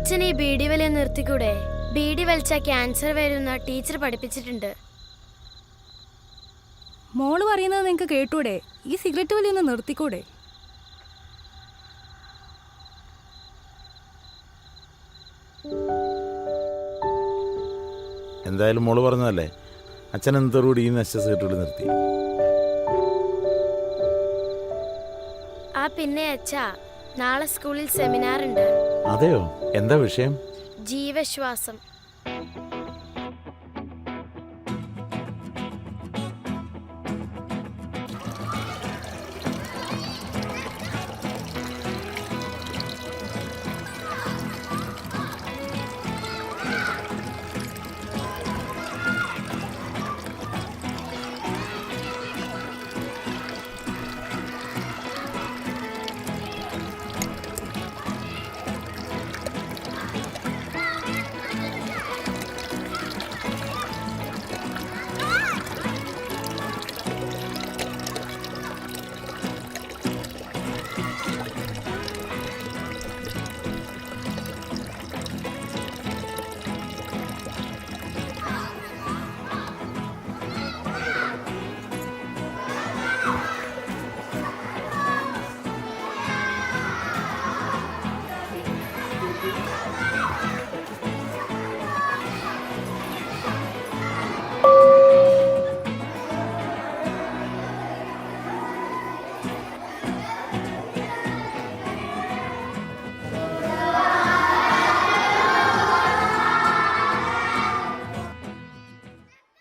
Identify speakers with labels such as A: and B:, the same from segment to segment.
A: അച്ഛൻ ഈ ബീഡി വലി നിർത്തിക്കൂടെ? ബീഡി വലിച്ചാൽ ക്യാൻസർ വരുന്ന ടീച്ചർ പഠിപ്പിച്ചിട്ടുണ്ട്.
B: മോള് പറയുന്നത് നിങ്ങൾക്ക് കേട്ടൂടെ? ഈ സിഗരറ്റ് വലി ഒന്ന് നിർത്തിക്കൂടെ?
C: എന്തായാലും മോള് പറഞ്ഞതല്ലേ, അച്ഛൻ എന്തോടുകൂടി ഈ നശിച്ച സിഗരറ്റ് നിർത്തി.
A: ആ പിന്നെ അച്ഛാ, നാളെ സ്കൂളിൽ സെമിനാർ ഉണ്ട്.
C: അതെയോ? എന്താ വിഷയം?
A: ജീവശ്വാസം.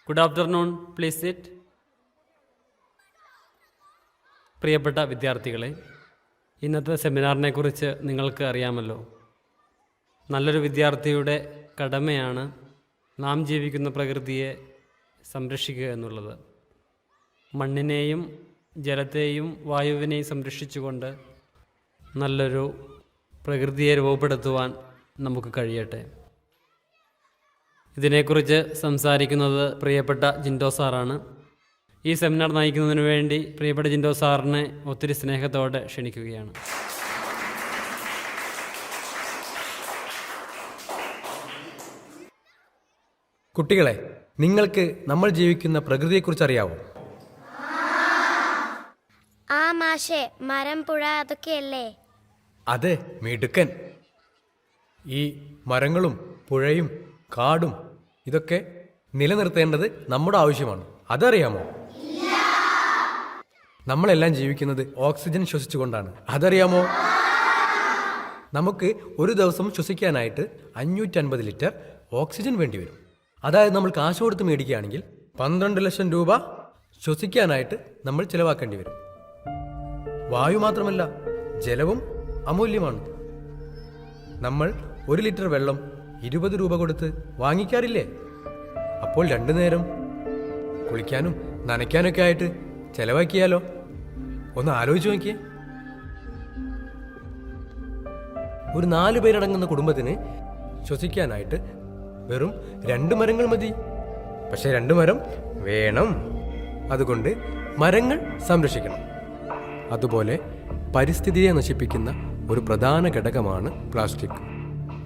D: Good afternoon, please sit. പ്രിയപ്പെട്ട വിദ്യാർത്ഥികളെ, ഇന്നത്തെ സെമിനാറിനെ കുറിച്ച് നിങ്ങൾക്ക് അറിയാമല്ലോ. നല്ലൊരു വിദ്യാർത്ഥിയുടെ കടമയാണ് നാം ജീവിക്കുന്ന പ്രകൃതിയെ സംരക്ഷിക്കുക എന്നുള്ളത്. മണ്ണിനെയും ജലത്തെയും വായുവിനെയും സംരക്ഷിച്ചുകൊണ്ട് നല്ലൊരു പ്രകൃതിയെ രൂപപ്പെടുത്തുവാൻ നമുക്ക് കഴിയട്ടെ. ഇതിനെക്കുറിച്ച് സംസാരിക്കുന്നത് പ്രിയപ്പെട്ട ജിൻഡോ സാറാണ്. ഈ സെമിനാർ നയിക്കുന്നതിന് വേണ്ടി പ്രിയപ്പെട്ട ജിൻഡോ സാറിനെ ഒത്തിരി സ്നേഹത്തോടെ ക്ഷണിക്കുകയാണ്.
E: കുട്ടികളെ, നിങ്ങൾക്ക് നമ്മൾ ജീവിക്കുന്ന പ്രകൃതിയെക്കുറിച്ച് അറിയാവോ?
A: ആ മാഷേ, മരം, പുഴ അതൊക്കെയല്ലേ?
E: അതെ, മിടുക്കൻ. ഈ മരങ്ങളും പുഴയും കാടും ഇതൊക്കെ നിലനിർത്തേണ്ടത് നമ്മുടെ ആവശ്യമാണ്. അതറിയാമോ? നമ്മളെല്ലാം ജീവിക്കുന്നത് ഓക്സിജൻ ശ്വസിച്ചുകൊണ്ടാണ്. അതറിയാമോ? നമുക്ക് ഒരു ദിവസം ശ്വസിക്കാനായിട്ട് 550 ലിറ്റർ ഓക്സിജൻ വേണ്ടി വരും. അതായത് നമ്മൾ കാശ് കൊടുത്ത് മേടിക്കുകയാണെങ്കിൽ 12 ലക്ഷം രൂപ ശ്വസിക്കാനായിട്ട് നമ്മൾ ചിലവാക്കേണ്ടി വരും. വായു മാത്രമല്ല, ജലവും അമൂല്യമാണ്. നമ്മൾ 1 ലിറ്റർ വെള്ളം 20 രൂപ കൊടുത്ത് വാങ്ങിക്കാറില്ലേ? അപ്പോൾ 2 നേരം കുളിക്കാനും നനയ്ക്കാനൊക്കെ ആയിട്ട് ചെലവാക്കിയാലോ? ഒന്ന് ആലോചിച്ച് നോക്കിയേ. ഒരു 4 പേരടങ്ങുന്ന കുടുംബത്തിന് ശ്വസിക്കാനായിട്ട് വെറും 2 മരങ്ങൾ മതി. പക്ഷെ 2 മരം വേണം. അതുകൊണ്ട് മരങ്ങൾ സംരക്ഷിക്കണം. അതുപോലെ പരിസ്ഥിതിയെ നശിപ്പിക്കുന്ന ഒരു പ്രധാന ഘടകമാണ് പ്ലാസ്റ്റിക്.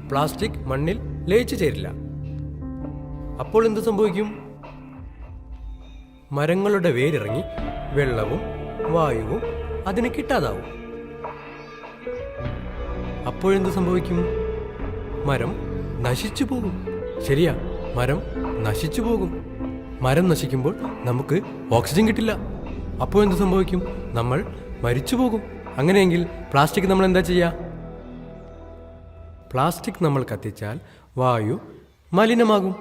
E: പ്ലാസ്റ്റിക് മണ്ണിൽ ലയിച്ചു ചേരില്ല. അപ്പോൾ എന്ത് സംഭവിക്കും? മരങ്ങളുടെ വേരിറങ്ങി വെള്ളവും വായുവും അതിന് കിട്ടാതാവും. അപ്പോഴെന്ത് സംഭവിക്കും? മരം നശിച്ചു പോകും. ശരിയാ, മരം നശിച്ചു പോകും. മരം നശിക്കുമ്പോൾ നമുക്ക് ഓക്സിജൻ കിട്ടില്ല. അപ്പോൾ എന്ത് സംഭവിക്കും? നമ്മൾ മരിച്ചു പോകും. അങ്ങനെയെങ്കിൽ പ്ലാസ്റ്റിക് നമ്മൾ എന്താ ചെയ്യുക? പ്ലാസ്റ്റിക് നമ്മൾ കത്തിച്ചാൽ വായു മലിനമാകും.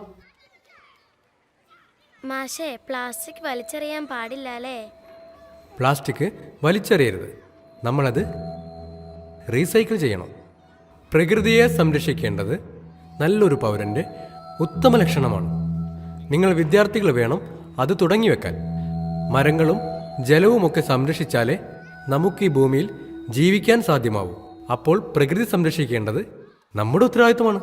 A: മാഷേ, പ്ലാസ്റ്റിക് വലിച്ചെറിയാൻ പാടില്ല അല്ലേ?
E: പ്ലാസ്റ്റിക് വലിച്ചെറിയരുത്. നമ്മളത് റീസൈക്കിൾ ചെയ്യണം. പ്രകൃതിയെ സംരക്ഷിക്കേണ്ടത് നല്ലൊരു പൗരൻ്റെ ഉത്തമ ലക്ഷണമാണ്. നിങ്ങൾ വിദ്യാർത്ഥികൾ വേണം അത് തുടങ്ങി വെക്കാൻ. മരങ്ങളും ജലവുമൊക്കെ സംരക്ഷിച്ചാലേ നമുക്ക് ഈ ഭൂമിയിൽ ജീവിക്കാൻ സാധ്യമാവൂ. അപ്പോൾ പ്രകൃതി സംരക്ഷിക്കേണ്ടത് നമ്മുടെ ഉത്തരവാദിത്തമാണ്.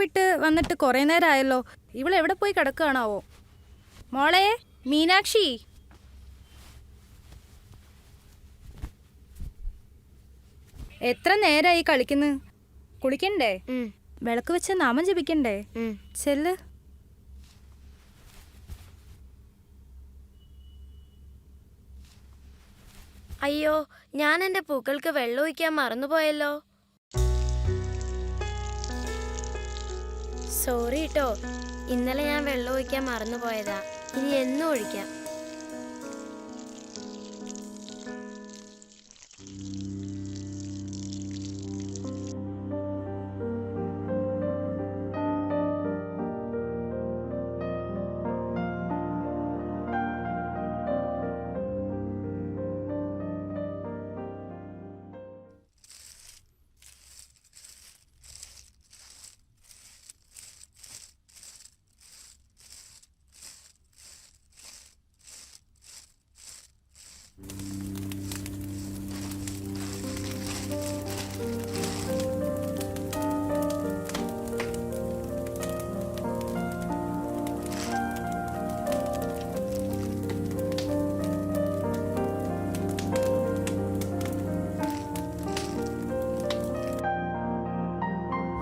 B: വിട്ട് വന്നിട്ട് കുറേ നേരമായല്ലോ. ഇവളെവിടെ പോയി കിടക്കുകയാണാവോ? മോളെ മീനാക്ഷി, എത്ര നേരമായി കളിക്കുന്നു? കുളിക്കണ്ടേ? വിളക്ക് വെച്ച് നാമം ജപിക്കണ്ടേ? ചെല്ല്.
A: അയ്യോ, ഞാൻ എൻ്റെ പൂക്കൾക്ക് വെള്ളം ഒഴിക്കാൻ മറന്നുപോയല്ലോ. സോറി കേട്ടോ, ഇന്നലെ ഞാൻ വെള്ളം ഒഴിക്കാൻ മറന്നുപോയതാ. ഇനി എന്നും ഒഴിക്കാം.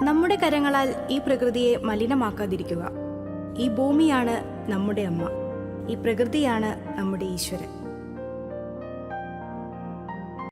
B: നമ്മുടെ കരങ്ങളാൽ ഈ പ്രകൃതിയെ മലിനമാക്കാതിരിക്കുക. ഈ ഭൂമിയാണ് നമ്മുടെ അമ്മ. ഈ പ്രകൃതിയാണ് നമ്മുടെ ഈശ്വരൻ.